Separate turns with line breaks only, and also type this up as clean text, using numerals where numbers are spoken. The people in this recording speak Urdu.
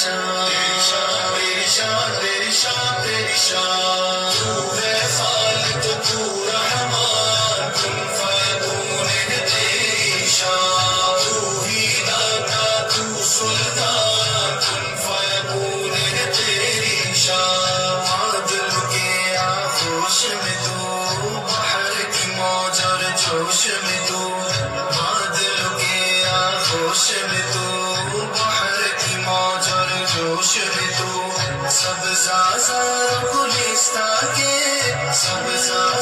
شان تیری شان تیری شان تیری شان تو ہے خالق تو رحمان کن فیکون ہے تیری شان تو ہی داتا تو سلطان کن فیکون ہے تیری شان عادل کے آغوش میں تو بحر کی موج اور جوش میں تو عادل کے آغوش میں تو بحر کی موج اور جوش میں تو سب سازا گلستہ کے سب سازا